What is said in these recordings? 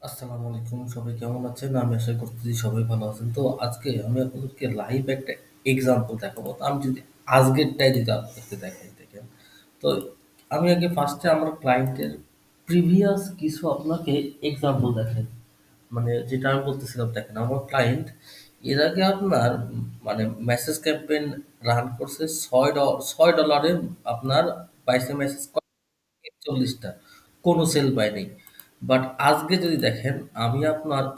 আসসালামু আলাইকুম, সবাই কেমন আছেন? আমি আশা করতেছি সবাই ভালো আছেন। তো আজকে আমি আপনাদেরকে লাইভ একটা এক্সাম্পল দেখাবো। তো আমি যদি আজকেরটাই যদি আপনাদেরকে দেখাই, দেখেন। তো আমি আগে ফার্স্টে আমার ক্লায়েন্টের প্রিভিয়াস কিছু আপনাকে এক্সাম্পল দেখাই। মানে যেটা আমি বলতেছিলাম, দেখেন আমার ক্লায়েন্ট এর আগে আপনার মানে মেসেজ ক্যাম্পেইন রান করছে $6 আপনার পাইছে মেসেজ ৪১টা, কোনো সেল পাই নাই। বাট আজকে যদি দেখেন, আমি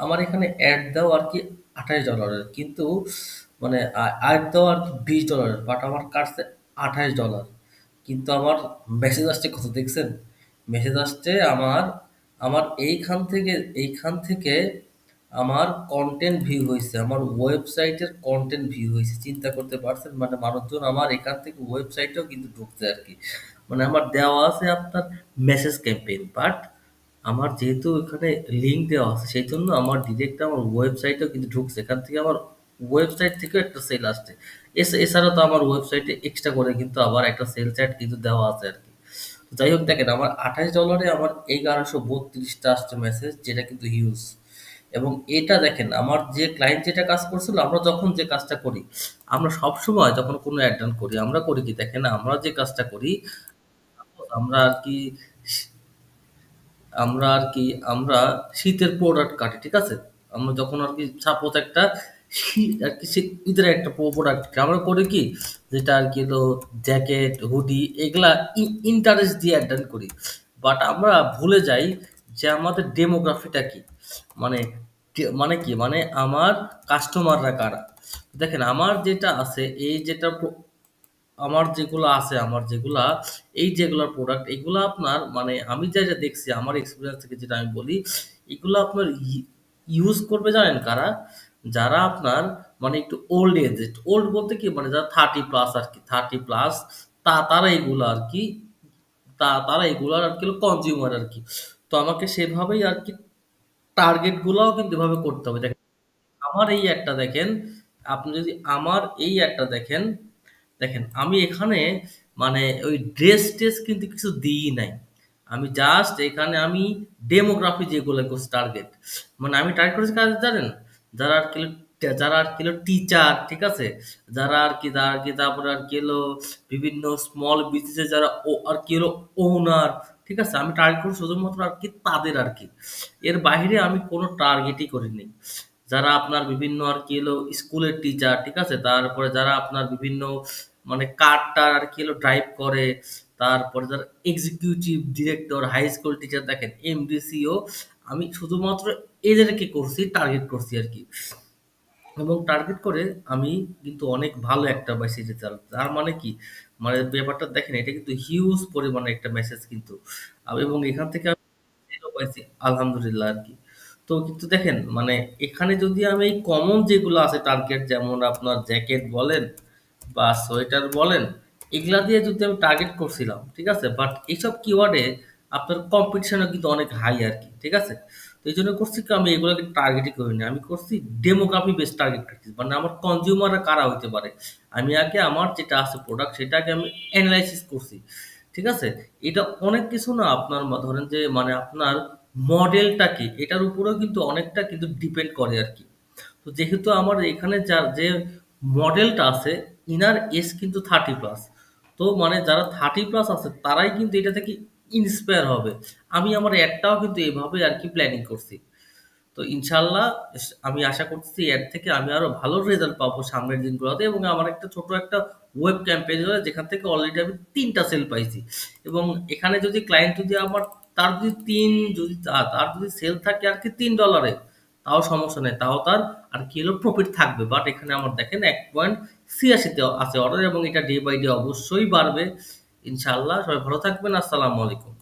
আমার এখানে অ্যাড দেওয়া আর কি $২৮, কিন্তু মানে অ্যাড দেওয়া আর কি $20, বাট আমার কাটছে $২৮। কিন্তু আমার মেসেজ আসছে কত দেখছেন? মেসেজ আসছে আমার আমার এইখান থেকে আমার কন্টেন্ট ভিউ হয়েছে, আমার ওয়েবসাইটের কন্টেন্ট ভিউ হয়েছে। চিন্তা করতে পারছেন? মানে মানুষজন আমার এখান থেকে ওয়েবসাইটেও কিন্তু ঢুকছে আর কি। মানে আমার দেওয়া আছে আপনার মেসেজ ক্যাম্পেইন, বাট আমার যেহেতু এখানে লিঙ্ক দেওয়া আছে, সেই জন্য আমার ডিরেক্ট আমার ওয়েবসাইটেও কিন্তু ঢুকছে। এখান থেকে আমার ওয়েবসাইট থেকেও একটা সেল আসছে। এছাড়া তো আমার ওয়েবসাইটে এক্সট্রা করে কিন্তু আবার একটা সেল চ্যাট কিন্তু দেওয়া আছে আর কি। তো যাই হোক, দেখেন আমার $২৮ আমার ১১৩২টা আসছে মেসেজ, যেটা কিন্তু হিউজ। এবং এটা দেখেন, আমার যে ক্লায়েন্ট যেটা কাজ করছিল, আমরা যখন যে কাজটা করি, আমরা সবসময় যখন কোনো অ্যাড রান করি, আমরা করি কি দেখেন, আমরা যে কাজটা করি, আমরা আর কি আমরা আর কি আমরা শীতের প্রোডাক্ট কাটি, ঠিক আছে? আমরা যখন আর কি সাপোজ একটা আর কি ঈদের একটা প্রোডাক্ট আমরা করি কি, যেটা আর কি হলো জ্যাকেট, হুডি, এগুলা ইন্টারেস্ট দিয়ে অ্যাড করি। বাট আমরা ভুলে যাই যে আমাদের ডেমোগ্রাফিটা কি, মানে মানে কি, মানে আমার কাস্টমাররা কারা। দেখেন আমার যেটা আছে, এই যেটা আমার যেগুলা এই যেগুলা প্রোডাক্ট, এগুলা আপনার মানে আমি যেটা দেখছি আমার এক্সপিরিয়েন্স থেকে যেটা আমি বলি, এগুলো আপনার ইউজ করবে জানেন কারা? যারা আপনার মানে একটু ওল্ড এজেড, ওল্ড বলতে কি মানে যারা 30+ আর কি, 30+, তারা এগুলো আর কি, তারা এগুলো আর কি কনজিউমার আর কি। তো আমাকে সেভাবেই আর কি টার্গেট গুলাও কিন্তু এভাবে করতে হবে। দেখেন আমার এই একটা দেখেন, আপনি যদি আমার এই একটা দেখেন, দেখেন আমি এখানে মানে ওই ড্রেস কিন্তু কিছু দিই নাই। আমি জাস্ট এখানে আমি ডেমোগ্রাফি যেগুলো করছি টার্গেট, মানে আমি টার্গেট করেছি কাজ জানেন, যারা আর কি যারা আর কি টিচার, ঠিক আছে, যারা আর কি তারপরে আর কি হলো বিভিন্ন স্মল বিজনেসে যারা ও আর কি হলো ওনার, ঠিক আছে, আমি টার্গেট করি শুধুমাত্র আর কি তাদের আর কি। এর বাইরে আমি কোনো টার্গেটই করিনি। যারা আপনার বিভিন্ন আর কি হলো স্কুলের টিচার, ঠিক আছে, তারপরে যারা আপনার বিভিন্ন মানে কারটার আর কি হলো ড্রাইভ করে, তারপরে যারা executive director, high school teacher, দেখেন এমডিসিও, আমি শুধুমাত্র এদেরকে করছি, টার্গেট করছি আর কি। এবং টার্গেট করে আমি কিন্তু অনেক ভালো একটা মেসেজ রেজাল্ট, তার মানে কি, মানে ব্যাপারটা দেখেন, এটা কিন্তু হিউজ পরিমাণে একটা মেসেজ কিন্তু। এবং এখান থেকে সেলও পাইছি আলহামদুলিল্লাহ আর কি। তো কিন্তু দেখেন মানে এখানে যদি আমি এই কমন যেগুলো আছে টার্গেট, যেমন আপনার জ্যাকেট বলেন বা সোয়েটার বলেন, এগুলা দিয়ে যদি আমি টার্গেট করছিলাম, ঠিক আছে, বাট এইসব কিওয়ার্ডে আপনার কম্পিটিশনও কিন্তু অনেক হাই আর কি, ঠিক আছে। তো এই জন্য করছি কি, আমি এগুলোকে টার্গেটই করিনি, আমি করছি ডেমোগ্রাফি বেস টার্গেট করছি, মানে আমার কনজিউমাররা কারা হইতে পারে। আমি আগে আমার যেটা আছে প্রোডাক্ট, সেটাকে আমি অ্যানালাইসিস করছি, ঠিক আছে। এটা অনেক কিছু না, আপনার ধরেন যে মানে আপনার মডেলটা কি, এটার উপরেও কিন্তু অনেকটা কিন্তু ডিপেন্ড করে আর কি। তো যেহেতু আমার এখানে যার যে মডেলটা আছে, ইনার এজ কিন্তু 30+, তো মানে যারা 30+ আছে তারাই কিন্তু এটা থেকে ইন্সপায়ার হবে। আমি আমার অ্যাডটাও কিন্তু এভাবে আর কি প্ল্যানিং করছি। তো ইনশাল্লাহ আমি আশা করতেছি এর থেকে আমি আরো ভালো রেজাল্ট পাবো সামনের দিনগুলোতে। এবং আমার একটা ছোট একটা ওয়েব ক্যাম্পেইন হলো, যেখান থেকে অলরেডি আমি 3টা সেল পাইছি। এবং এখানে যদি ক্লায়েন্ট যদি আমার তার যদি তিন যদি তার যদি সেল থাকে আর কি $3, তাও সমস্যা নেই, তাও তার আর কি হলো প্রফিট থাকবে। বাট এখানে আমার দেখেন 1.86 আছে অর্ডার, এবং এটা ডে বাই ডে অবশ্যই বাড়বে ইনশাল্লাহ। সবাই ভালো থাকবেন, আসসালামু আলাইকুম।